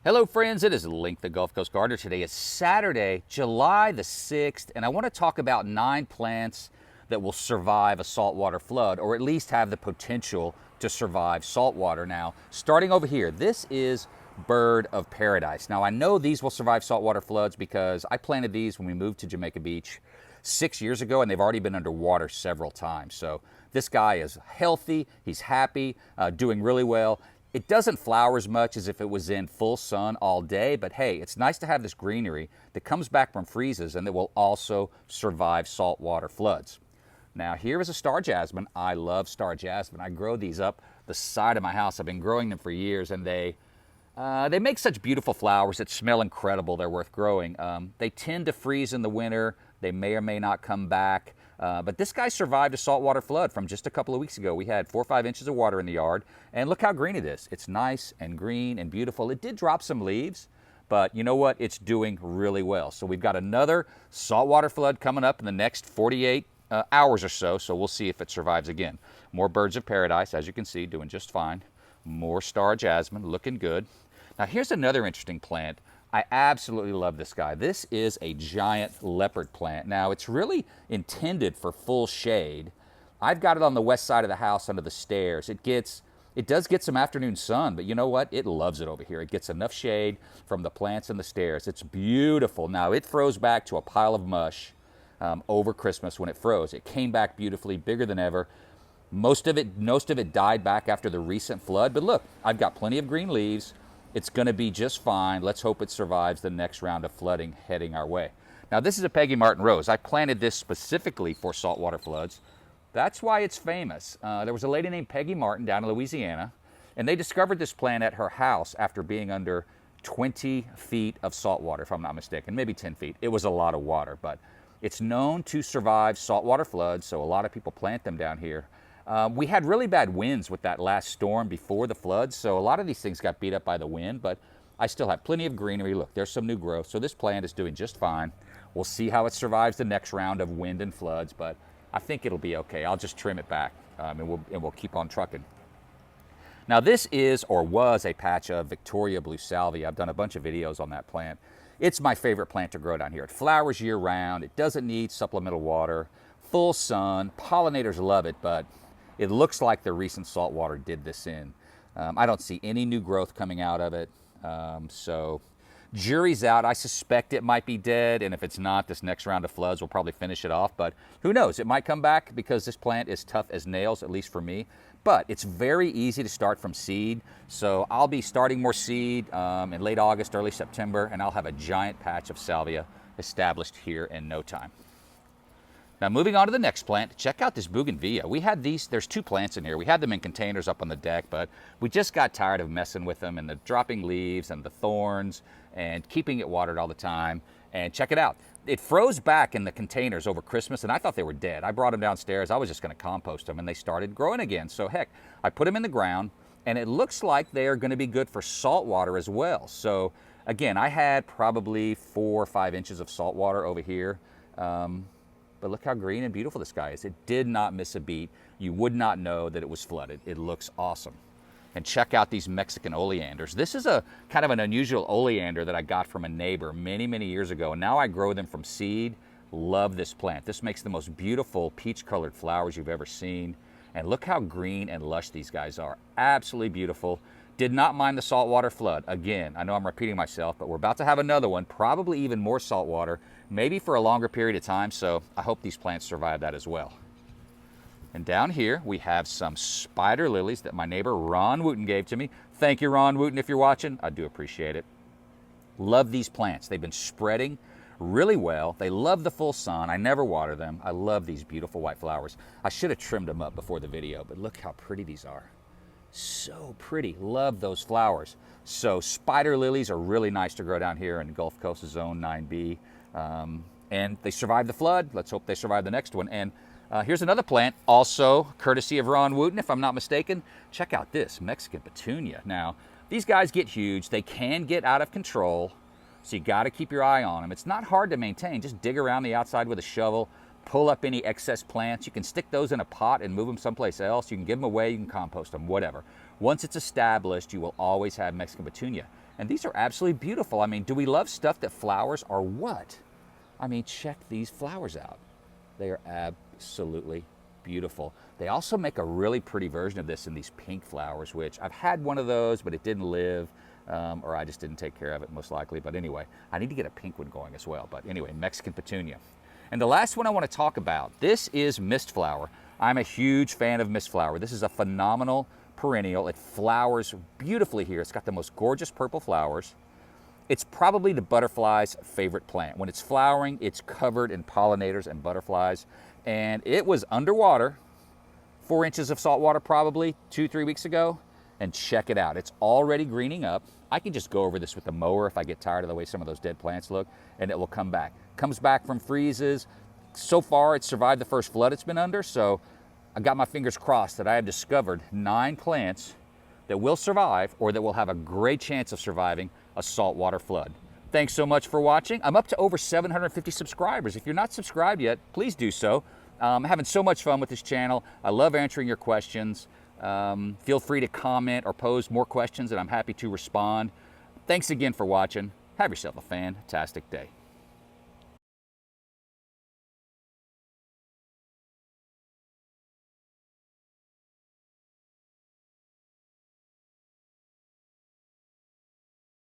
Hello friends, it is Link the Gulf Coast Gardener. Today is Saturday, July the 6th, and I want to talk about 9 plants that will survive a saltwater flood, or at least have the potential to survive saltwater. Now, starting over here, this is Bird of Paradise. Now, I know these will survive saltwater floods because I planted these when we moved to Jamaica Beach 6 years ago, and they've already been underwater several times. So this guy is healthy, he's happy, doing really well. It doesn't flower as much as if it was in full sun all day, but hey, it's nice to have this greenery that comes back from freezes and that will also survive saltwater floods. Now, here is a star jasmine. I love star jasmine. I grow these up the side of my house. I've been growing them for years, and they make such beautiful flowers that smell incredible. They're worth growing. They tend to freeze in the winter. They may or may not come back. But this guy survived a saltwater flood from just a couple of weeks ago. We had 4 or 5 inches of water in the yard, and look how green it is. It's nice and green and beautiful. It did drop some leaves, but you know what? It's doing really well. So we've got another saltwater flood coming up in the next 48 hours or so, so we'll see if it survives again. More birds of paradise, as you can see, doing just fine. More star jasmine, looking good. Now here's another interesting plant. I absolutely love this guy. This is a giant leopard plant. Now, it's really intended for full shade. I've got it on the west side of the house under the stairs. It does get some afternoon sun, but you know what? It loves it over here. It gets enough shade from the plants and the stairs. It's beautiful. Now, it froze back to a pile of mush over Christmas when it froze. It came back beautifully, bigger than ever. Most of it died back after the recent flood, but look, I've got plenty of green leaves. It's going to be just fine. Let's hope it survives the next round of flooding heading our way. Now, this is a Peggy Martin rose. I planted this specifically for saltwater floods. That's why it's famous. There was a lady named Peggy Martin down in Louisiana, and they discovered this plant at her house after being under 20 feet of salt water, if I'm not mistaken, maybe 10 feet. It was a lot of water, but it's known to survive saltwater floods, so a lot of people plant them down here. We had really bad winds with that last storm before the floods, so a lot of these things got beat up by the wind, but I still have plenty of greenery. Look, there's some new growth, so this plant is doing just fine. We'll see how it survives the next round of wind and floods, but I think it'll be okay. I'll just trim it back, and we'll keep on trucking. Now, this is, or was, a patch of Victoria blue salvia. I've done a bunch of videos on that plant. It's my favorite plant to grow down here. It flowers year-round. It doesn't need supplemental water, full sun. Pollinators love it, but it looks like the recent salt water did this in. I don't see any new growth coming out of it. So jury's out. I suspect it might be dead, and if it's not, this next round of floods will probably finish it off. But who knows? It might come back because this plant is tough as nails, at least for me. But it's very easy to start from seed. So I'll be starting more seed in late August, early September, and I'll have a giant patch of salvia established here in no time. Now, moving on to the next plant, check out this bougainvillea. We had these, there's 2 plants in here. We had them in containers up on the deck, but we just got tired of messing with them and the dropping leaves and the thorns and keeping it watered all the time. And check it out. It froze back in the containers over Christmas, and I thought they were dead. I brought them downstairs. I was just going to compost them, and they started growing again. So, heck, I put them in the ground, and it looks like they are going to be good for salt water as well. So, again, I had probably 4 or 5 inches of salt water over here. But look how green and beautiful this guy is. It did not miss a beat. You would not know that it was flooded. It looks awesome. And check out these Mexican oleanders. This is a kind of an unusual oleander that I got from a neighbor many, many years ago. And now I grow them from seed. Love this plant. This makes the most beautiful peach-colored flowers you've ever seen. And look how green and lush these guys are. Absolutely beautiful. Did not mind the saltwater flood. Again, I know I'm repeating myself, but we're about to have another one, probably even more saltwater, maybe for a longer period of time, so I hope these plants survive that as well. And down here, we have some spider lilies that my neighbor Ron Wooten gave to me. Thank you, Ron Wooten, if you're watching. I do appreciate it. Love these plants. They've been spreading really well. They love the full sun. I never water them. I love these beautiful white flowers. I should have trimmed them up before the video, but look how pretty these are. So pretty. Love those flowers. So spider lilies are really nice to grow down here in Gulf Coast Zone 9B. And they survived the flood. Let's hope they survive the next one. And here's another plant, also courtesy of Ron Wooten, if I'm not mistaken. Check out this Mexican petunia. Now, these guys get huge. They can get out of control, so you got to keep your eye on them. It's not hard to maintain. Just dig around the outside with a shovel, pull up any excess plants. You can stick those in a pot and move them someplace else. You can give them away, you can compost them, whatever. Once it's established, you will always have Mexican petunia. And these are absolutely beautiful. I mean, do we love stuff that flowers or what? I mean, check these flowers out. They are absolutely beautiful. They also make a really pretty version of this in these pink flowers, which I've had one of those, but it didn't live, or I just didn't take care of it most likely. But anyway, I need to get a pink one going as well. But anyway, Mexican petunia. And the last one I want to talk about, this is Mistflower. I'm a huge fan of Mistflower. This is a phenomenal perennial. It flowers beautifully here. It's got the most gorgeous purple flowers. It's probably the butterfly's favorite plant. When it's flowering, it's covered in pollinators and butterflies. And it was underwater, 4 inches of salt water probably 2-3 weeks ago. And check it out. It's already greening up. I can just go over this with the mower if I get tired of the way some of those dead plants look, and it will come back. Comes back from freezes. So far, it's survived the first flood it's been under, so I got my fingers crossed that I have discovered 9 plants that will survive, or that will have a great chance of surviving a saltwater flood. Thanks so much for watching. I'm up to over 750 subscribers. If you're not subscribed yet, please do so. I'm having so much fun with this channel. I love answering your questions. Feel free to comment or pose more questions, and I'm happy to respond. Thanks again for watching. Have yourself a fantastic day.